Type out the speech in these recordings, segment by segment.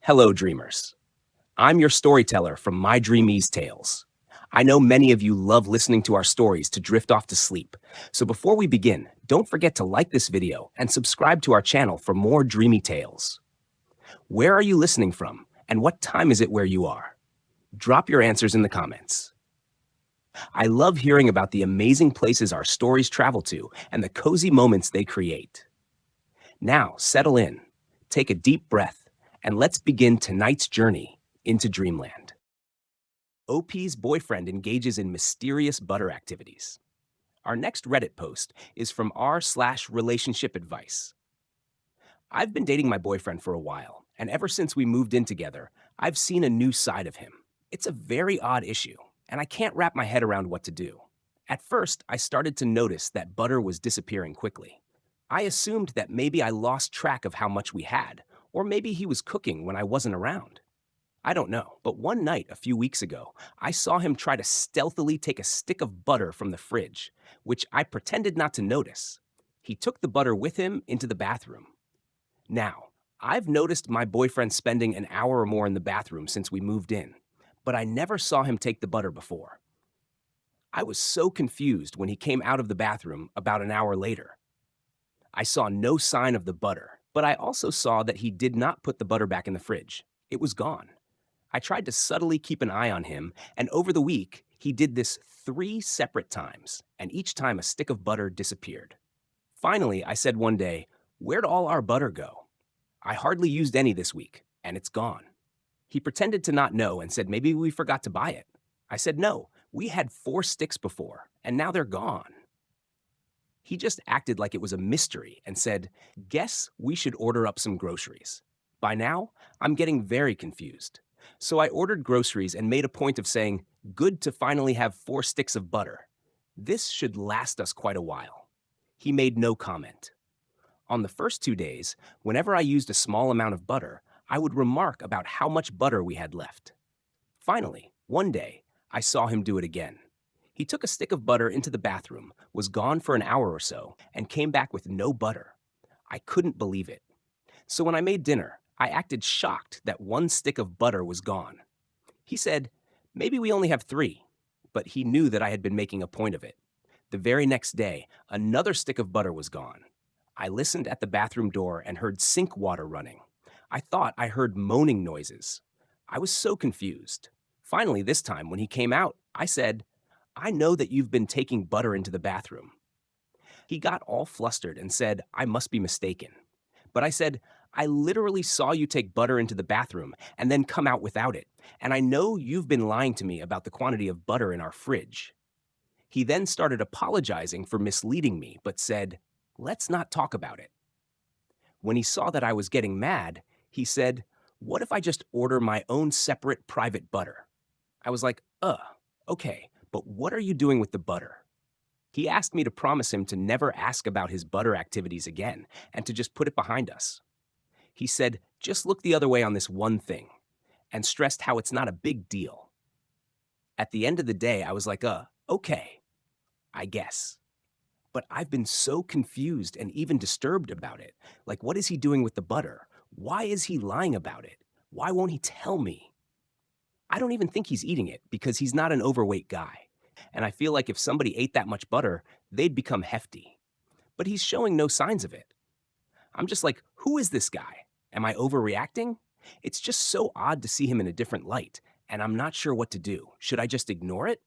Hello, dreamers. I'm your storyteller from My Dreamies Tales. I know many of you love listening to our stories to drift off to sleep. So before we begin, don't forget to like this video and subscribe to our channel for more dreamy tales. Where are you listening from, and what time is it where you are? Drop your answers in the comments. I love hearing about the amazing places our stories travel to and the cozy moments they create. Now, settle in, take a deep breath, and let's begin tonight's journey into dreamland. OP's boyfriend engages in mysterious butter activities. Our next Reddit post is from r/relationship advice. I've been dating my boyfriend for a while, and ever since we moved in together, I've seen a new side of him. It's a very odd issue, and I can't wrap my head around what to do. At first, I started to notice that butter was disappearing quickly. I assumed that maybe I lost track of how much we had, or maybe he was cooking when I wasn't around. I don't know, but one night a few weeks ago, I saw him try to stealthily take a stick of butter from the fridge, which I pretended not to notice. He took the butter with him into the bathroom. Now, I've noticed my boyfriend spending an hour or more in the bathroom since we moved in, but I never saw him take the butter before. I was so confused when he came out of the bathroom about an hour later. I saw no sign of the butter, but I also saw that he did not put the butter back in the fridge. It was gone. I tried to subtly keep an eye on him, and over the week, he did this 3 separate times, and each time a stick of butter disappeared. Finally, I said one day, "Where'd all our butter go? I hardly used any this week, and it's gone." He pretended to not know and said maybe we forgot to buy it. I said no, we had 4 sticks before, and now they're gone. He just acted like it was a mystery and said, "Guess we should order up some groceries." By now, I'm getting very confused. So I ordered groceries and made a point of saying, "Good to finally have 4 sticks of butter. This should last us quite a while." He made no comment. On the first 2 days, whenever I used a small amount of butter, I would remark about how much butter we had left. Finally, one day, I saw him do it again. He took a stick of butter into the bathroom, was gone for an hour or so, and came back with no butter. I couldn't believe it. So when I made dinner, I acted shocked that 1 stick of butter was gone. He said, "Maybe we only have 3, but he knew that I had been making a point of it. The very next day, another stick of butter was gone. I listened at the bathroom door and heard sink water running. I thought I heard moaning noises. I was so confused. Finally, this time, when he came out, I said, "I know that you've been taking butter into the bathroom." He got all flustered and said, I must be mistaken. But I said, "I literally saw you take butter into the bathroom and then come out without it, and I know you've been lying to me about the quantity of butter in our fridge." He then started apologizing for misleading me, but said, "Let's not talk about it." When he saw that I was getting mad, he said, "What if I just order my own separate private butter?" I was like, okay, but what are you doing with the butter?" He asked me to promise him to never ask about his butter activities again and to just put it behind us. He said, "Just look the other way on this one thing," and stressed how it's not a big deal. At the end of the day, I was like, okay, I guess. But I've been so confused and even disturbed about it. Like, what is he doing with the butter? Why is he lying about it? Why won't he tell me? I don't even think he's eating it because he's not an overweight guy. And I feel like if somebody ate that much butter, they'd become hefty. But he's showing no signs of it. I'm just like, who is this guy? Am I overreacting? It's just so odd to see him in a different light, and I'm not sure what to do. Should I just ignore it?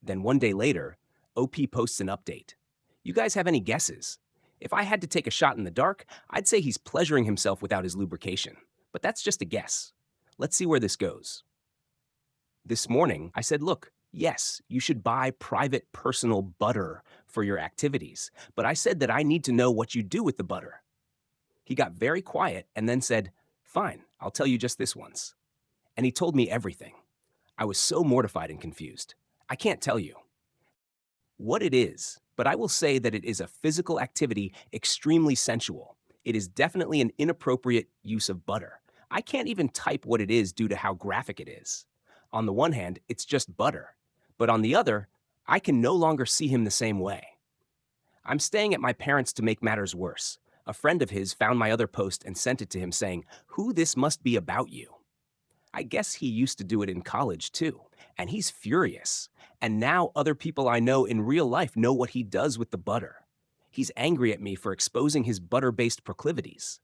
Then one day later, OP posts an update. You guys have any guesses? If I had to take a shot in the dark, I'd say he's pleasuring himself without his lubrication. But that's just a guess. Let's see where this goes. This morning, I said, look, yes, you should buy private personal butter for your activities, but I said that I need to know what you do with the butter. He got very quiet and then said, fine, I'll tell you just this once. And he told me everything. I was so mortified and confused. I can't tell you what it is, but I will say that it is a physical activity extremely sensual. It is definitely an inappropriate use of butter. I can't even type what it is due to how graphic it is. On the one hand, it's just butter, but on the other, I can no longer see him the same way. I'm staying at my parents' to make matters worse. A friend of his found my other post and sent it to him saying, "Who this must be about you." I guess he used to do it in college too, and he's furious. And now other people I know in real life know what he does with the butter. He's angry at me for exposing his butter based proclivities.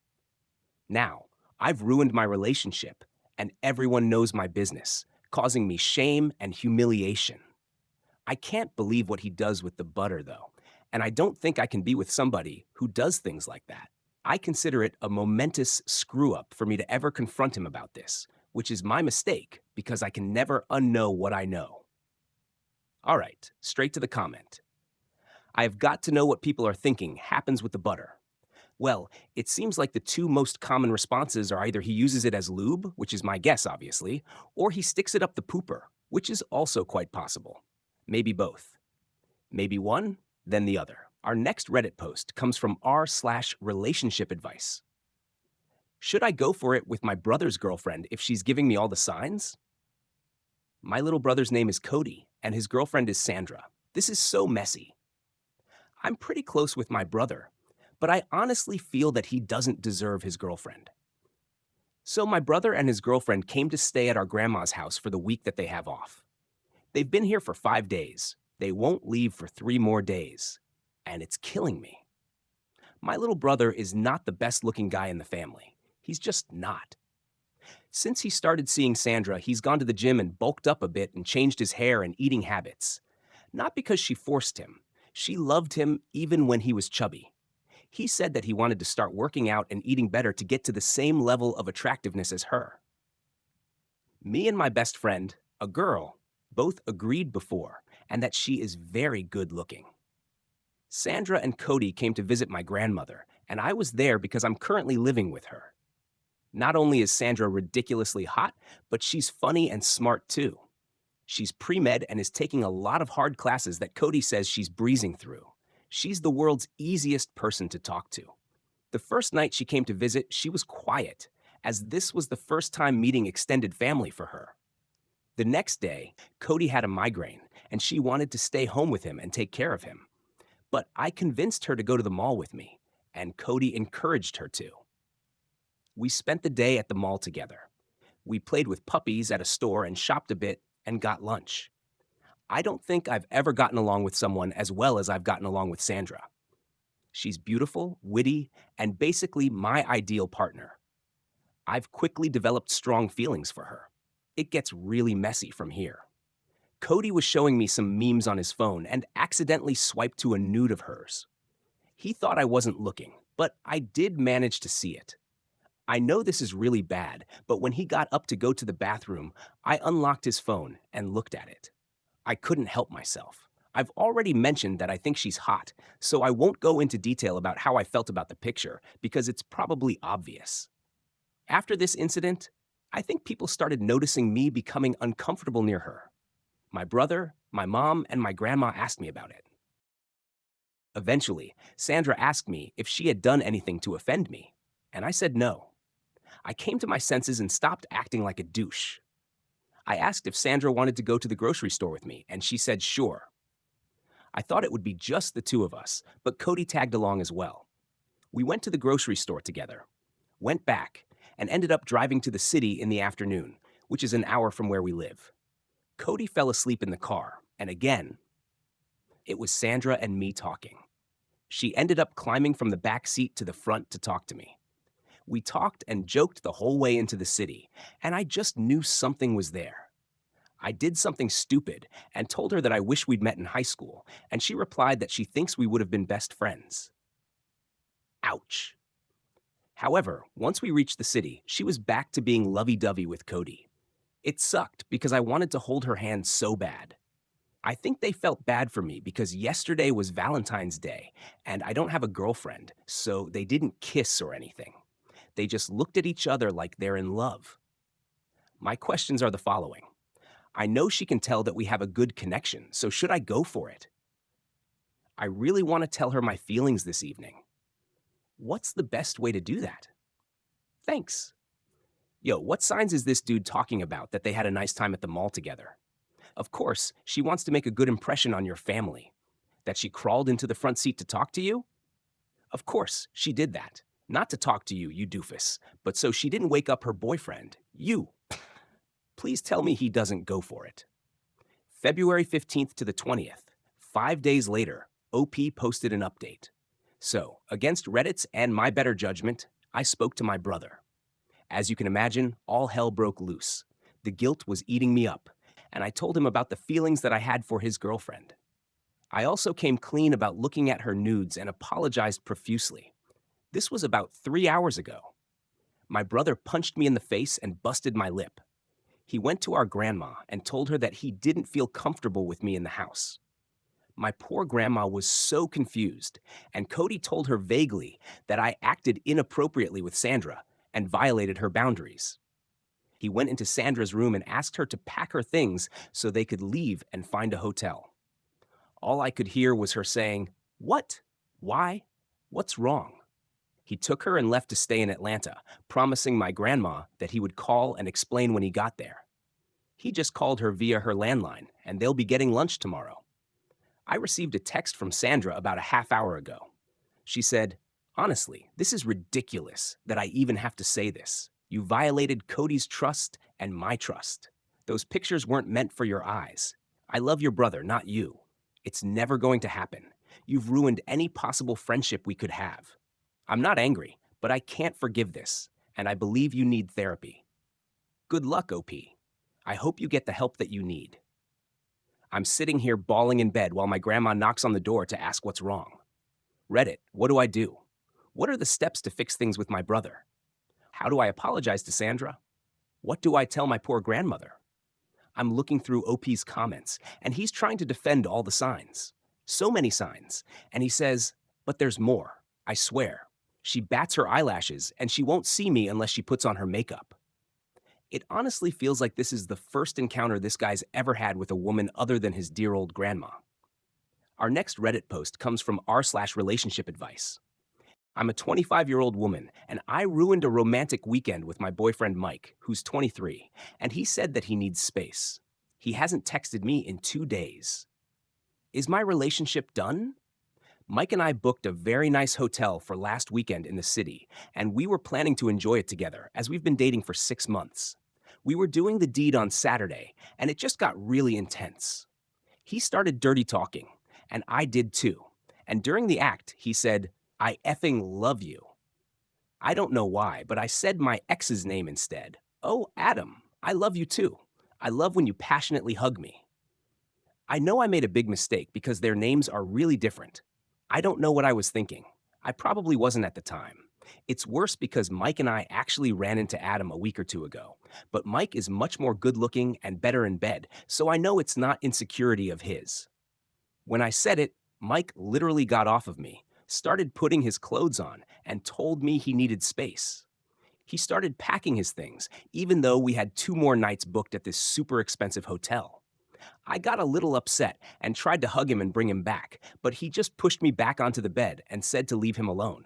Now, I've ruined my relationship, and everyone knows my business, causing me shame and humiliation. I can't believe what he does with the butter, though, and I don't think I can be with somebody who does things like that. I consider it a momentous screw up for me to ever confront him about this, which is my mistake because I can never unknow what I know. All right, straight to the comment. I have got to know what people are thinking happens with the butter. Well, it seems like the two most common responses are either he uses it as lube, which is my guess, obviously, or he sticks it up the pooper, which is also quite possible. Maybe both. Maybe one, then the other. Our next Reddit post comes from r/relationship advice. Should I go for it with my brother's girlfriend if she's giving me all the signs? My little brother's name is Cody, and his girlfriend is Sandra. This is so messy. I'm pretty close with my brother, but I honestly feel that he doesn't deserve his girlfriend. So my brother and his girlfriend came to stay at our grandma's house for the week that they have off. They've been here for 5 days. They won't leave for 3 more days. And it's killing me. My little brother is not the best looking guy in the family. He's just not. Since he started seeing Sandra, he's gone to the gym and bulked up a bit and changed his hair and eating habits. Not because she forced him. She loved him even when he was chubby. He said that he wanted to start working out and eating better to get to the same level of attractiveness as her. Me and my best friend, a girl, both agreed before, and that she is very good looking. Sandra and Cody came to visit my grandmother, and I was there because I'm currently living with her. Not only is Sandra ridiculously hot, but she's funny and smart too. She's pre-med and is taking a lot of hard classes that Cody says she's breezing through. She's the world's easiest person to talk to. The first night she came to visit, she was quiet, as this was the first time meeting extended family for her. The next day, Cody had a migraine, and she wanted to stay home with him and take care of him. But I convinced her to go to the mall with me, and Cody encouraged her to. We spent the day at the mall together. We played with puppies at a store and shopped a bit and got lunch. I don't think I've ever gotten along with someone as well as I've gotten along with Sandra. She's beautiful, witty, and basically my ideal partner. I've quickly developed strong feelings for her. It gets really messy from here. Cody was showing me some memes on his phone and accidentally swiped to a nude of hers. He thought I wasn't looking, but I did manage to see it. I know this is really bad, but when he got up to go to the bathroom, I unlocked his phone and looked at it. I couldn't help myself. I've already mentioned that I think she's hot, so I won't go into detail about how I felt about the picture because it's probably obvious. After this incident, I think people started noticing me becoming uncomfortable near her. My brother, my mom, and my grandma asked me about it. Eventually, Sandra asked me if she had done anything to offend me, and I said no. I came to my senses and stopped acting like a douche. I asked if Sandra wanted to go to the grocery store with me, and she said sure. I thought it would be just the two of us, but Cody tagged along as well. We went to the grocery store together, went back, and ended up driving to the city in the afternoon, which is an hour from where we live. Cody fell asleep in the car, and again, it was Sandra and me talking. She ended up climbing from the back seat to the front to talk to me. We talked and joked the whole way into the city, and I just knew something was there. I did something stupid and told her that I wish we'd met in high school, and she replied that she thinks we would have been best friends. Ouch. However, once we reached the city, she was back to being lovey-dovey with Cody. It sucked because I wanted to hold her hand so bad. I think they felt bad for me because yesterday was Valentine's Day, and I don't have a girlfriend, so they didn't kiss or anything. They just looked at each other like they're in love. My questions are the following. I know she can tell that we have a good connection, so should I go for it? I really want to tell her my feelings this evening. What's the best way to do that? Thanks. Yo, what signs is this dude talking about that they had a nice time at the mall together? Of course, she wants to make a good impression on your family. That she crawled into the front seat to talk to you? Of course, she did that. Not to talk to you, you doofus, but so she didn't wake up her boyfriend. You. Please tell me he doesn't go for it. February 15th to the 20th. 5 days later, OP posted an update. So, against Reddit's and my better judgment, I spoke to my brother. As you can imagine, all hell broke loose. The guilt was eating me up, and I told him about the feelings that I had for his girlfriend. I also came clean about looking at her nudes and apologized profusely. This was about 3 hours ago. My brother punched me in the face and busted my lip. He went to our grandma and told her that he didn't feel comfortable with me in the house. My poor grandma was so confused, and Cody told her vaguely that I acted inappropriately with Sandra and violated her boundaries. He went into Sandra's room and asked her to pack her things so they could leave and find a hotel. All I could hear was her saying, "What? Why? What's wrong?" He took her and left to stay in Atlanta, promising my grandma that he would call and explain when he got there. He just called her via her landline, and they'll be getting lunch tomorrow. I received a text from Sandra about a half hour ago. She said, "Honestly, this is ridiculous that I even have to say this. You violated Cody's trust and my trust. Those pictures weren't meant for your eyes. I love your brother, not you. It's never going to happen. You've ruined any possible friendship we could have. I'm not angry, but I can't forgive this, and I believe you need therapy. Good luck, OP. I hope you get the help that you need." I'm sitting here bawling in bed while my grandma knocks on the door to ask what's wrong. Reddit, what do I do? What are the steps to fix things with my brother? How do I apologize to Sandra? What do I tell my poor grandmother? I'm looking through OP's comments, and he's trying to defend all the signs. So many signs. And he says, "But there's more. I swear. She bats her eyelashes, and she won't see me unless she puts on her makeup." It honestly feels like this is the first encounter this guy's ever had with a woman other than his dear old grandma. Our next Reddit post comes from r/relationship advice. I'm a 25-year-old woman, and I ruined a romantic weekend with my boyfriend Mike, who's 23, and he said that he needs space. He hasn't texted me in 2 days. Is my relationship done? Mike and I booked a very nice hotel for last weekend in the city, and we were planning to enjoy it together as we've been dating for 6 months. We were doing the deed on Saturday, and it just got really intense. He started dirty talking, and I did too. And during the act, he said, "I effing love you." I don't know why, but I said my ex's name instead. "Oh, Adam, I love you too. I love when you passionately hug me." I know I made a big mistake because their names are really different. I don't know what I was thinking. I probably wasn't at the time. It's worse because Mike and I actually ran into Adam a week or two ago. But Mike is much more good looking and better in bed, so I know it's not insecurity of his. When I said it, Mike literally got off of me, started putting his clothes on, and told me he needed space. He started packing his things, even though we had 2 more nights booked at this super expensive hotel. I got a little upset and tried to hug him and bring him back, but he just pushed me back onto the bed and said to leave him alone.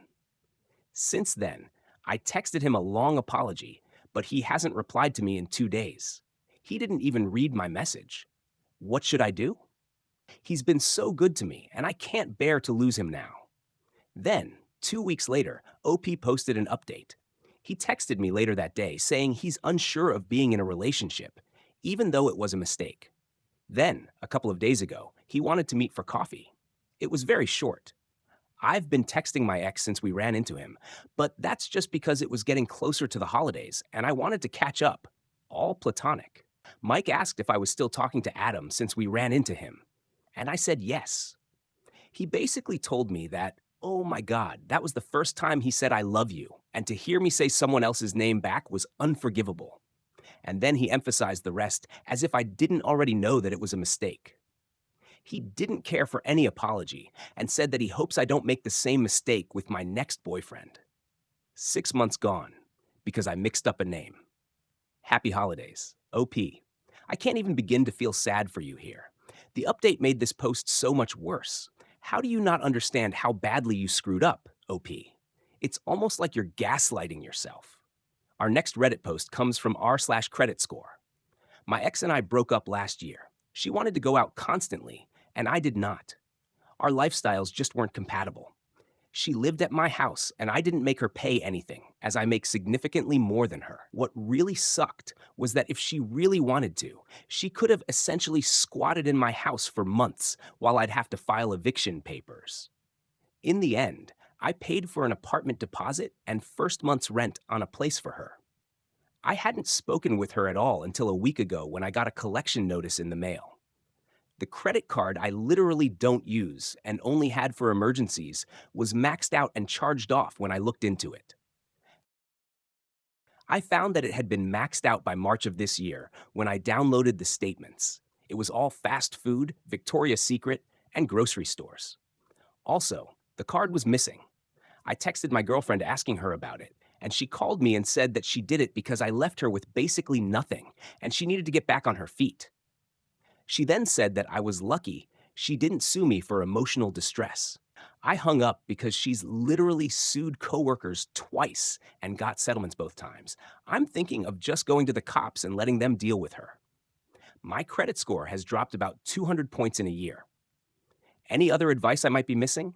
Since then, I texted him a long apology, but he hasn't replied to me in 2 days. He didn't even read my message. What should I do? He's been so good to me, and I can't bear to lose him now. Then, 2 weeks later, OP posted an update. He texted me later that day saying he's unsure of being in a relationship, even though it was a mistake. Then, a couple of days ago, he wanted to meet for coffee. It was very short. I've been texting my ex since we ran into him, but that's just because it was getting closer to the holidays and I wanted to catch up. All platonic. Mike asked if I was still talking to Adam since we ran into him, and I said yes. He basically told me that, oh my God, that was the first time he said I love you, and to hear me say someone else's name back was unforgivable. And then he emphasized the rest as if I didn't already know that it was a mistake. He didn't care for any apology and said that he hopes I don't make the same mistake with my next boyfriend. 6 months gone because I mixed up a name. Happy holidays, OP. I can't even begin to feel sad for you here. The update made this post so much worse. How do you not understand how badly you screwed up, OP? It's almost like you're gaslighting yourself. Our next Reddit post comes from r/credit score. My ex and I broke up last year. She wanted to go out constantly, and I did not. Our lifestyles just weren't compatible. She lived at my house, and I didn't make her pay anything, as I make significantly more than her. What really sucked was that if she really wanted to, she could have essentially squatted in my house for months while I'd have to file eviction papers. In the end, I paid for an apartment deposit and first month's rent on a place for her. I hadn't spoken with her at all until a week ago when I got a collection notice in the mail. The credit card I literally don't use and only had for emergencies was maxed out and charged off when I looked into it. I found that it had been maxed out by March of this year when I downloaded the statements. It was all fast food, Victoria's Secret, and grocery stores. Also, the card was missing. I texted my girlfriend asking her about it, and she called me and said that she did it because I left her with basically nothing and she needed to get back on her feet. She then said that I was lucky she didn't sue me for emotional distress. I hung up because she's literally sued coworkers twice and got settlements both times. I'm thinking of just going to the cops and letting them deal with her. My credit score has dropped about 200 points in a year. Any other advice I might be missing?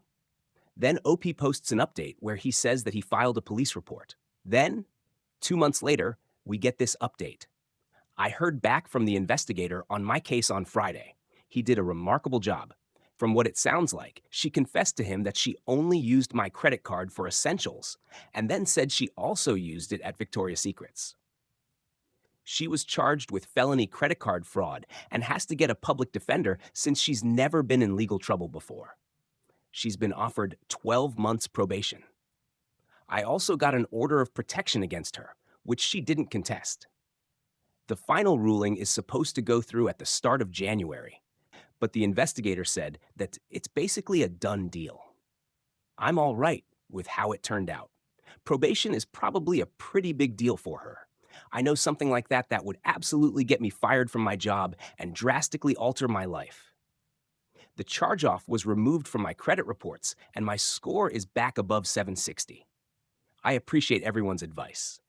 Then OP posts an update where he says that he filed a police report. Then, 2 months later, we get this update. I heard back from the investigator on my case on Friday. He did a remarkable job. From what it sounds like, she confessed to him that she only used my credit card for essentials, and then said she also used it at Victoria's Secrets. She was charged with felony credit card fraud and has to get a public defender since she's never been in legal trouble before. She's been offered 12 months probation. I also got an order of protection against her, which she didn't contest. The final ruling is supposed to go through at the start of January, but the investigator said that it's basically a done deal. I'm all right with how it turned out. Probation is probably a pretty big deal for her. I know something like that would absolutely get me fired from my job and drastically alter my life. The charge-off was removed from my credit reports, and my score is back above 760. I appreciate everyone's advice.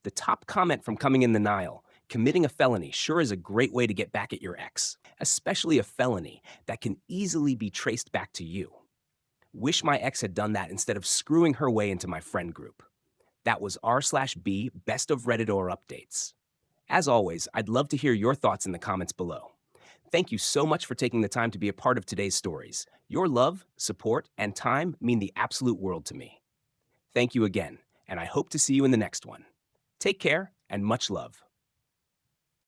The top comment from Coming in the Nile: committing a felony sure is a great way to get back at your ex, especially a felony that can easily be traced back to you. Wish my ex had done that instead of screwing her way into my friend group. That was r/b best of Reddit or updates. As always, I'd love to hear your thoughts in the comments below. Thank you so much for taking the time to be a part of today's stories. Your love, support, and time mean the absolute world to me. Thank you again, and I hope to see you in the next one. Take care and much love.